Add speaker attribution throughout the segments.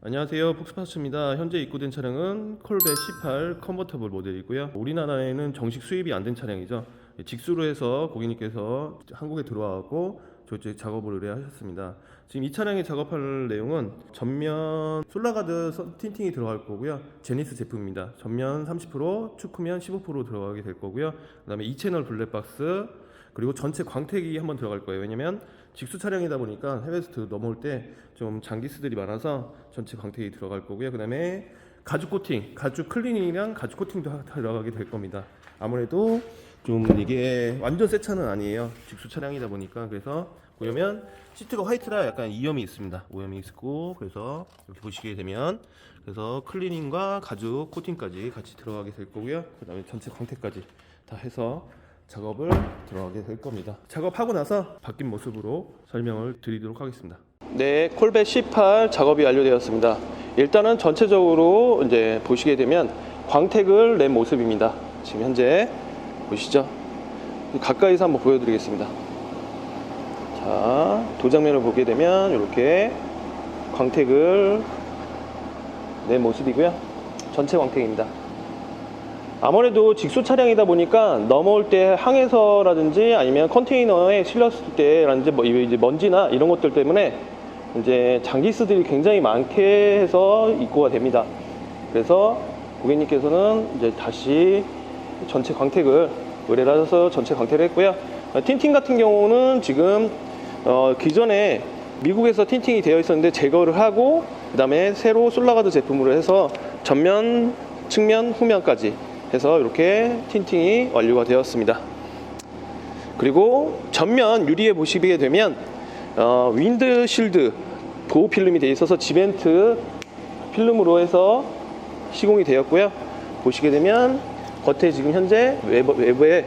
Speaker 1: 안녕하세요, 폭스파츠입니다. 현재 입고된 차량은 콜벳 18 컨버터블 모델이고요. 우리나라에는 정식 수입이 안 된 차량이죠. 직수로 해서 고객님께서 한국에 들어와고 저쪽 작업을 의뢰하셨습니다. 지금 이 차량에 작업할 내용은 전면 솔라가드 틴팅이 들어갈 거고요. 제니스 제품입니다. 전면 30%, 축구면 15% 들어가게 될 거고요. 그 다음에 2채널 블랙박스, 그리고 전체 광택이 한번 들어갈 거예요. 왜냐면 직수 차량이다 보니까 해외에서 넘어올 때 좀 장기스들이 많아서 전체 광택이 들어갈 거고요. 그 다음에 가죽 코팅, 가죽 클리닝이랑 가죽 코팅도 들어가게 될 겁니다. 아무래도 좀 이게 완전 새 차는 아니에요. 직수 차량이다 보니까. 그래서 보면 시트가 화이트라 약간 이염이 있습니다. 오염이 있고, 그래서 이렇게 보시게 되면 그래서 클리닝과 가죽 코팅까지 같이 들어가게 될 거고요. 그 다음에 전체 광택까지 다 해서 작업을 들어가게 될 겁니다. 작업하고 나서 바뀐 모습으로 설명을 드리도록 하겠습니다. 네, 콜벳 18 작업이 완료되었습니다. 일단은 전체적으로 이제 보시게 되면 광택을 낸 모습입니다. 지금 현재 보시죠. 가까이서 한번 보여드리겠습니다. 자, 도장면을 보게 되면 이렇게 광택을 낸 모습이고요. 전체 광택입니다. 아무래도 직수 차량이다 보니까 넘어올 때 항에서라든지 아니면 컨테이너에 실렸을 때라든지 이제 먼지나 이런 것들 때문에 이제 장기스들이 굉장히 많게 해서 입고가 됩니다. 그래서 고객님께서는 이제 다시 전체 광택을 의뢰를 하셔서 전체 광택을 했고요. 틴팅 같은 경우는 지금 기존에 미국에서 틴팅이 되어 있었는데 제거를 하고, 그 다음에 새로 솔라가드 제품으로 해서 전면, 측면, 후면까지 해서 이렇게 틴팅이 완료가 되었습니다. 그리고 전면 유리에 보시게 되면 윈드실드 보호 필름이 되어 있어서 지벤트 필름으로 해서 시공이 되었고요. 보시게 되면 겉에 지금 현재 외부에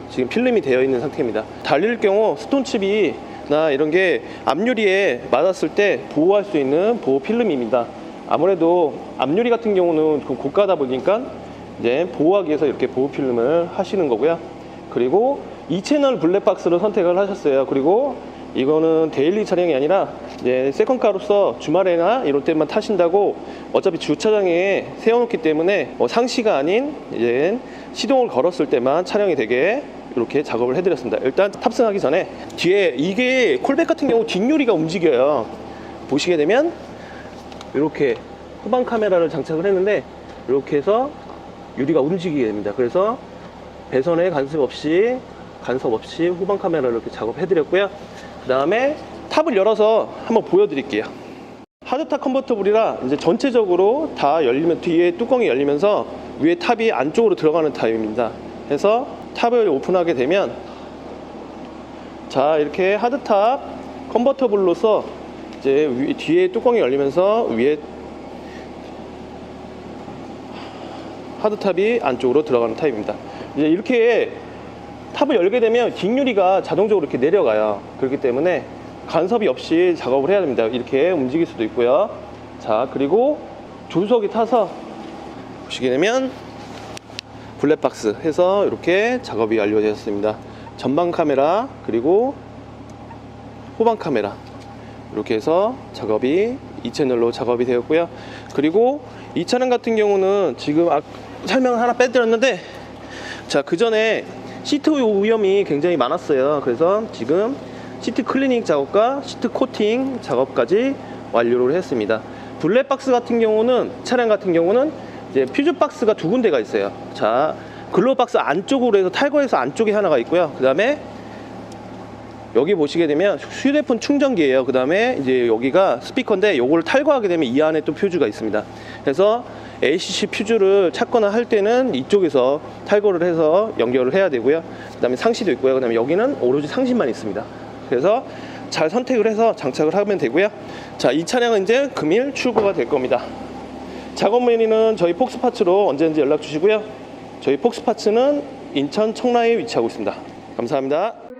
Speaker 1: 지금 필름이 되어 있는 상태입니다. 달릴 경우 스톤칩이나 이런 게 앞유리에 맞았을 때 보호할 수 있는 보호 필름입니다. 아무래도 앞유리 같은 경우는 고가다 보니까 이제 보호하기 위해서 이렇게 보호 필름을 하시는 거고요. 그리고 2채널 블랙박스를 선택을 하셨어요. 그리고 이거는 데일리 차량이 아니라 이제 세컨카로서 주말에나 이럴 때만 타신다고 어차피 주차장에 세워놓기 때문에 상시가 아닌 이제 시동을 걸었을 때만 차량이 되게 이렇게 작업을 해드렸습니다. 일단 탑승하기 전에 뒤에 이게 콜백 같은 경우 뒷유리가 움직여요. 보시게 되면 이렇게 후방 카메라를 장착을 했는데 이렇게 해서 유리가 움직이게 됩니다. 그래서 배선에 간섭 없이 후방 카메라를 이렇게 작업해드렸고요. 그 다음에 탑을 열어서 한번 보여드릴게요. 하드탑 컨버터블이라 이제 전체적으로 다 열리면 뒤에 뚜껑이 열리면서 위에 탑이 안쪽으로 들어가는 타입입니다. 그래서 탑을 오픈하게 되면 자, 이렇게 하드탑 컨버터블로서 이제 뒤에 뚜껑이 열리면서 위에 하드탑이 안쪽으로 들어가는 타입입니다. 이제 이렇게 탑을 열게 되면 뒷유리가 자동적으로 이렇게 내려가요. 그렇기 때문에 간섭이 없이 작업을 해야 됩니다. 이렇게 움직일 수도 있고요. 자, 그리고 조수석에 타서 보시게 되면 블랙박스 해서 이렇게 작업이 완료되었습니다. 전방 카메라 그리고 후방 카메라 이렇게 해서 작업이 2채널로 작업이 되었고요. 그리고 이 차량 같은 경우는 지금 설명 하나 빼드렸는데, 자, 그 전에 시트 오염이 굉장히 많았어요. 그래서 지금 시트 클리닝 작업과 시트 코팅 작업까지 완료를 했습니다. 블랙박스 같은 경우는 차량 같은 경우는 이제 퓨즈 박스가 두 군데가 있어요. 자, 글로우 박스 안쪽으로 해서 탈거해서 안쪽에 하나가 있고요. 그 다음에 여기 보시게 되면 휴대폰 충전기예요. 그 다음에 이제 여기가 스피커인데 요거를 탈거하게 되면 이 안에 또 퓨즈가 있습니다. 그래서 ACC 퓨즈를 찾거나 할 때는 이쪽에서 탈거를 해서 연결을 해야 되고요. 그 다음에 상시도 있고요. 그 다음에 여기는 오로지 상시만 있습니다. 그래서 잘 선택을 해서 장착을 하면 되고요. 자, 이 차량은 이제 금일 출고가 될 겁니다. 작업 문의는 저희 폭스파츠로 언제든지 연락 주시고요. 저희 폭스파츠는 인천 청라에 위치하고 있습니다. 감사합니다.